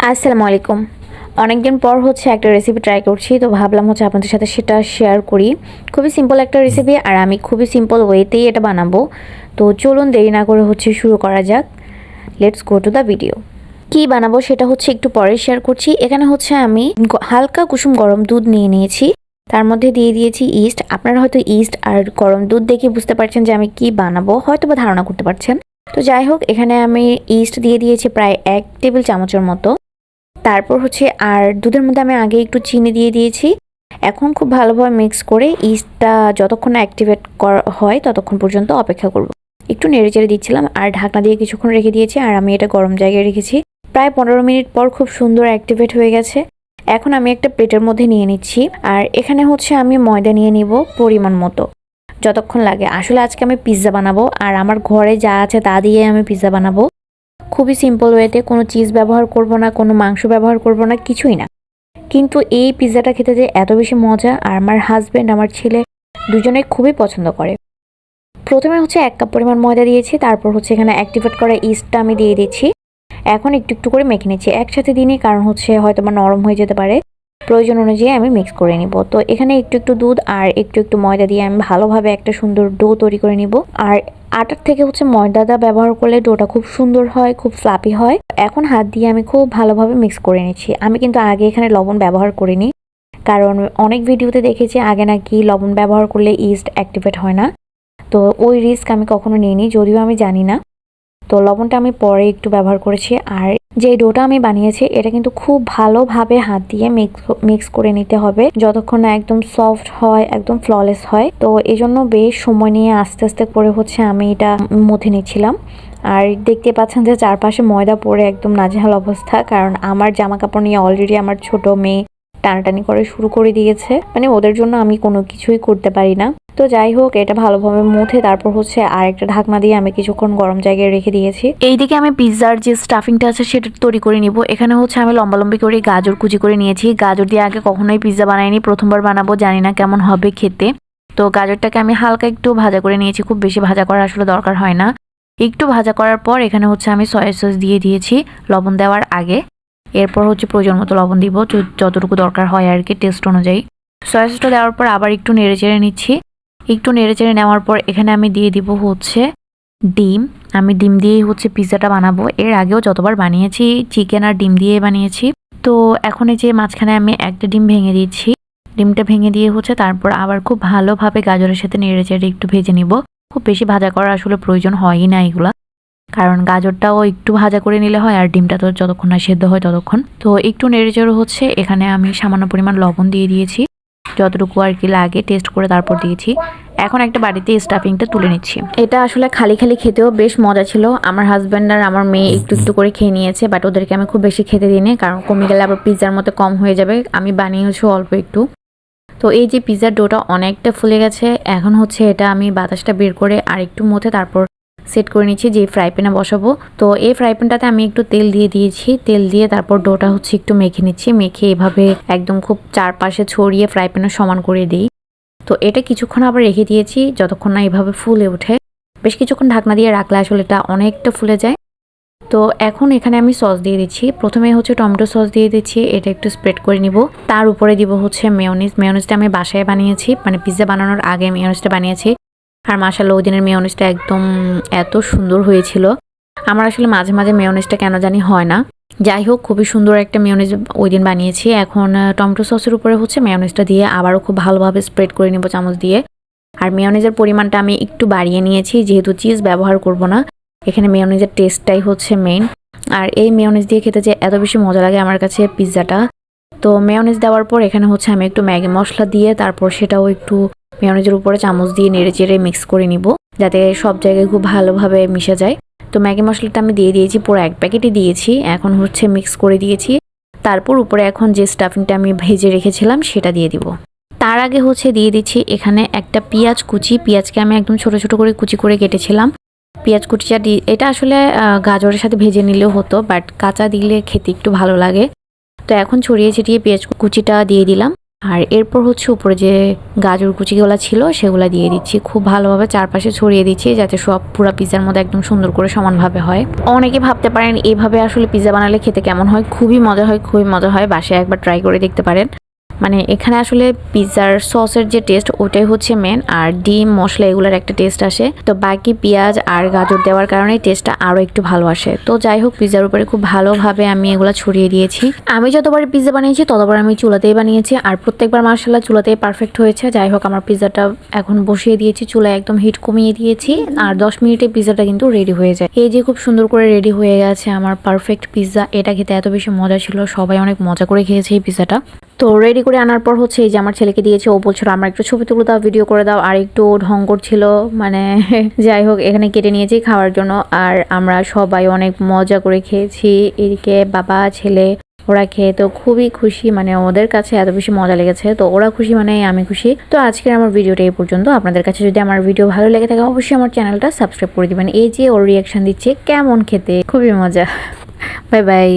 আসসালামু আলাইকুম। অনেকদিন পর একটা রেসিপি ট্রাই করছি, তো ভাবলাম আপনাদের সাথে সেটা শেয়ার করি। খুবই সিম্পল একটা রেসিপি, আর আমি খুবই সিম্পল ওয়েতেই এটা বানাবো। তো চলুন দেরি না করে শুরু করা যাক। Let's go to the video. কি বানাবো সেটা একটু পরে শেয়ার করছি। এখানে আমি হালকা কুসুম গরম দুধ নিয়ে নিয়েছি, তার মধ্যে দিয়ে দিয়েছি ইস্ট। আপনারা হয়তো ইস্ট আর গরম দুধ দেখে বুঝতে পারছেন যে আমি কি বানাবো, হয়তো বা ধারণা করতে পারছেন। তো যাই হোক, এখানে আমি ইস্ট দিয়ে দিয়েছি প্রায় 1 টেবিল চামচের মতো। তারপর আর দুধের মধ্যে আমি আগে একটু চিনি দিয়ে দিয়েছি। এখন খুব ভালোভাবে মিক্স করে ইস্টটা যতক্ষণ না অ্যাক্টিভেট করা হয় ততক্ষণ পর্যন্ত অপেক্ষা করব। একটু নেড়েচেড়ে দিচ্ছিলাম আর ঢাকনা দিয়ে কিছুক্ষণ রেখে দিয়েছি, আর আমি এটা গরম জায়গায় রেখেছি। প্রায় 15 মিনিট পর খুব সুন্দর অ্যাক্টিভেট হয়ে গেছে। এখন আমি একটা প্লেটের মধ্যে নিয়ে নিচ্ছি, আর এখানে আমি ময়দা নিয়ে নিব পরিমাণ মতো, যতক্ষণ লাগে। আসলে আজকে আমি পিৎজা বানাবো, আর আমার ঘরে যা আছে তা দিয়ে আমি পিৎজা বানাবো। খুবই সিম্পল ওয়েতে, কোনো চিজ ব্যবহার করব না, কোনো মাংস ব্যবহার করব না, কিছুই না। কিন্তু এই পিৎজাটা খেতে যে এত বেশি মজা, আর আমার হাজব্যান্ড আমার ছেলে দুজনেই খুবই পছন্দ করে। প্রথমে 1 কাপ পরিমাণ ময়দা দিয়েছি, তারপর এখানে অ্যাক্টিভেট করা ইস্টটা আমি দিয়ে দিচ্ছি। এখন একটু একটু করে মেখে নিচ্ছি, একসাথে দিনই, কারণ হয়তো বা নরম হয়ে যেতে পারে। প্রয়োজন অনুযায়ী আমি মিক্স করে নিব। তো এখানে একটু একটু দুধ আর একটু একটু ময়দা দিয়ে আমি ভালোভাবে একটা সুন্দর ডো তৈরি করে নিব। আর আটার থেকে ময়দাটা ব্যবহার করলে ডোটা খুব সুন্দর হয়, খুব ফ্লাপি হয়। এখন হাত দিয়ে আমি খুব ভালোভাবে মিক্স করে নিচ্ছি। আমি কিন্তু আগে এখানে লবণ ব্যবহার করিনি, কারণ অনেক ভিডিওতে দেখেছি আগে নাকি লবণ ব্যবহার করলে ইস্ট অ্যাক্টিভেট হয় না। তো ওই রিস্ক আমি কখনো নিইনি, যদিও আমি জানি না। তো লবণটা আমি পরে একটু ব্যবহার করেছি। আর যে ডোটা আমি বানিয়েছি এটা কিন্তু খুব ভালোভাবে হাত দিয়ে মিক্স করে নিতে হবে, যতক্ষণ না একদম সফট হয়, একদম ফ্ললেস হয়। তো এই জন্য বেশ সময় নিয়ে আস্তে আস্তে করে আমি এটা মথে নিচ্ছিলাম। আর দেখতে পাচ্ছেন যে চারপাশে ময়দা পড়ে একদম নাজেহাল অবস্থা, কারণ আমার জামা কাপড় নিয়ে অলরেডি আমার ছোট মেয়ে টানাটানি করে শুরু করে দিয়েছে। মানে ওদের জন্য আমি কোনো কিছুই করতে পারি না। তো যাই হোক, এটা ভালোভাবে মুথে তারপর আর একটা ঢাকনা দিয়ে আমি কিছুক্ষণ গরম জায়গায় রেখে দিয়েছি। এইদিকে আমি পিৎজার যে স্টাফিংটা আছে সেটা তৈরি করে নিব। এখানে আমি লম্বা করে গাজর কুচি করে নিয়েছি। গাজর দিয়ে আগে কখনোই পিৎজা বানাইনি, প্রথমবার বানাবো, জানি না কেমন হবে খেতে। তো গাজরটাকে আমি হালকা একটু ভাজা করে নিয়েছি, খুব বেশি ভাজা করার আসলে দরকার হয় না। একটু ভাজা করার পর এখানে আমি সয়া সস দিয়ে দিয়েছি লবণ দেওয়ার আগে। এরপর প্রয়োজন মতো লবণ দিব, যতটুকু দরকার হয় আর কি, টেস্ট অনুযায়ী। সয়া সসটা দেওয়ার পর আবার একটু নেড়েচেড়ে নিচ্ছি। একটু নেড়েচেড়ে নেওয়ার পর এখানে আমি দিয়ে দিব ডিম। আমি ডিম দিয়েই পিৎজাটা বানাবো। এর আগেও যতবার বানিয়েছি চিকেন আর ডিম দিয়ে বানিয়েছি। তো এখন এই যে মাঝখানে আমি একটা ডিম ভেঙে দিচ্ছি। ডিমটা ভেঙে দিয়ে তারপর আবার খুব ভালোভাবে গাজরের সাথে নেড়েচেড়ে একটু ভেজে নিব। খুব বেশি ভাজা করার আসলে প্রয়োজন হয়ই না এগুলা, কারণ গাজরটাও একটু ভাজা করে নিলে হয়, আর ডিমটা তো যতক্ষণ না সেদ্ধ হয় ততক্ষণ। তো একটু নেড়েচেড়ে এখানে আমি সামান্য পরিমাণ লবণ দিয়ে দিয়েছি, যতটুকু আর কি লাগে টেস্ট করে তারপর দিয়েছি। এখন একটা বাড়িতে স্টাফিংটা তুলে নিচ্ছি। এটা আসলে খালি খালি খেতেও বেশ মজা ছিল। আমার হাজব্যান্ড আর আমার মেয়ে একটু একটু করে খেয়ে নিয়েছে, বাট ওদেরকে আমি খুব বেশি খেতে দিইনি, কারণ কমে গেলে আবার পিৎজার মতো কম হয়ে যাবে। আমি বানিয়েছি অল্প একটু। তো এই যে পিৎজার ডোটা অনেকটা ফুলে গেছে, এখন এটা আমি বাতাসটা বের করে আর একটু মথে তারপর সেট করে নিচ্ছি যে ফ্রাই প্যানে বসাবো। তো এই ফ্রাই প্যানটাতে আমি একটু তেল দিয়ে দিয়েছি। তেল দিয়ে তারপর ডোটা একটু মেখে নিচ্ছি। মেখে এভাবে একদম খুব চারপাশে ছড়িয়ে ফ্রাই প্যানে সমান করে দিই। তো এটা কিছুক্ষণ আবার রেখে দিয়েছি, যতক্ষণ না এভাবে ফুলে ওঠে। বেশ কিছুক্ষণ ঢাকনা দিয়ে রাখলে আসলে এটা অনেকটা ফুলে যায়। তো এখন এখানে আমি সস দিয়ে দিচ্ছি। প্রথমে টমেটো সস দিয়ে দিচ্ছি, এটা একটু স্প্রেড করে নিব। তার উপরে দিব মেয়োনিজ। মেয়োনিজটা আমি বাসায় বানিয়েছি, মানে পিৎজা বানানোর আগে মেয়োনিজটা বানিয়েছি। আর মাশাআল্লাহ ওই দিনের মেয়োনিজটা একদম এত সুন্দর হয়েছিল। আমার আসলে মাঝে মাঝে মেয়োনিজটা কেন জানি হয় না। যাই হোক, খুবই সুন্দর একটা মেয়োনিজ ওই দিন বানিয়েছি। এখন টমেটো সসের উপরে মেয়োনিজটা দিয়ে আবারও খুব ভালোভাবে স্প্রেড করে নিব চামচ দিয়ে। আর মেয়োনিজের পরিমাণটা আমি একটু বাড়িয়ে নিয়েছি, যেহেতু চিজ ব্যবহার করব না। এখানে মেয়োনিজের টেস্টটাই মেইন। আর এই মেয়োনিজ দিয়ে খেতে যে এত বেশি মজা লাগে আমার কাছে পিৎজাটা। তো মেয়োনিজ দেওয়ার পর এখানে আমি একটু ম্যাগি মশলা দিয়ে তারপর সেটাও একটু মেয়োনিজের উপরে চামচ দিয়ে নেড়েচেড়ে মিক্স করে নিব, যাতে সব জায়গায় খুব ভালোভাবে মিশে যায়। তো ম্যাগি মশলাটা আমি দিয়ে দিয়েছি, পুরো 1 প্যাকেটই দিয়েছি। এখন মিক্স করে দিয়েছি। তারপর উপরে এখন যে স্টাফিংটা আমি ভেজে রেখেছিলাম সেটা দিয়ে দিব। তার আগে দিয়ে দিচ্ছি এখানে একটা পেঁয়াজ কুচি। পেঁয়াজকে আমি একদম ছোট ছোট করে কুচি করে কেটেছিলাম। পেঁয়াজ কুচিটা এটা আসলে গাজরের সাথে ভেজে নিলেও হতো, বাট কাঁচা দিলে খেতে একটু ভালো লাগে। তো এখন ছড়িয়ে ছিটিয়ে পেঁয়াজ কুচিটা দিয়ে দিলাম। আর এরপর হচ্ছে উপরে যে গাজর কুচিগুলো ছিল সেগুলো দিয়ে দিচ্ছি, খুব ভালোভাবে চারপাশে ছড়িয়ে দিচ্ছি যাতে সব পুরো পিৎজার মধ্যে একদম সুন্দর করে সমানভাবে হয়। অনেকে ভাবতে পারেন এইভাবে আসলে পিৎজা বানালে খেতে কেমন হয়, খুবই মজা হয়, খুবই মজা হয়, বাসায় একবার ট্রাই করে দেখতে পারেন। মানে এখানে আসলে পিৎজার সসের যে টেস্ট ওটাই হচ্ছে মেন, আর ডিম মশলা এগুলোর একটা টেস্ট আসে, তো বাকি পেঁয়াজ আর গাজর দেওয়ার কারণে টেস্টটা আরও একটু ভালো আসে। তো যাই হোক, পিৎজার উপরে খুব ভালোভাবে আমি এগুলো ছড়িয়ে দিয়েছি। আমি যতবার পিৎজা বানিয়েছি ততবার আমি চুলাতেই বানিয়েছি, আর প্রত্যেকবার মাশাআল্লাহ চুলাতেই পারফেক্ট হয়েছে। যাই হোক, আমার পিৎজাটা এখন বসিয়ে দিয়েছি চুলায়, একদম হিট কমিয়ে দিয়েছি, আর 10 মিনিটে পিৎজাটা কিন্তু রেডি হয়ে যায়। এই যে খুব সুন্দর করে রেডি হয়ে গেছে আমার পারফেক্ট পিৎজা। এটা খেতে এত বেশি মজা ছিল, সবাই অনেক মজা করে খেয়েছে এই পিৎজাটা। তো রেডি করে আনার পর হচ্ছে এই যে আমার ছেলেকে দিয়েছে, ও বলছিল আমার একটু ছবি তুলে দাও, ভিডিও করে দাও, আর একটু ঢং করছিল মানে যাই হোক, এখানে কেটে নিয়েছি খাওয়ার জন্য, আর আমরা সবাই অনেক মজা করে খেয়েছি। এদিকে বাবা ছেলে ওরা খেয়ে তো খুবই খুশি, মানে ওদের কাছে এত বেশি মজা লেগেছে, তো ওরা খুশি মানে আমি খুশি। তো আজকের আমার ভিডিওটা এই পর্যন্ত। আপনাদের কাছে যদি আমার ভিডিও ভালো লেগে থাকে অবশ্যই আমার চ্যানেলটা সাবস্ক্রাইব করে দিবেন। এই যে ওর রিয়াকশন দিচ্ছে কেমন খেতে, খুবই মজা। Bye bye.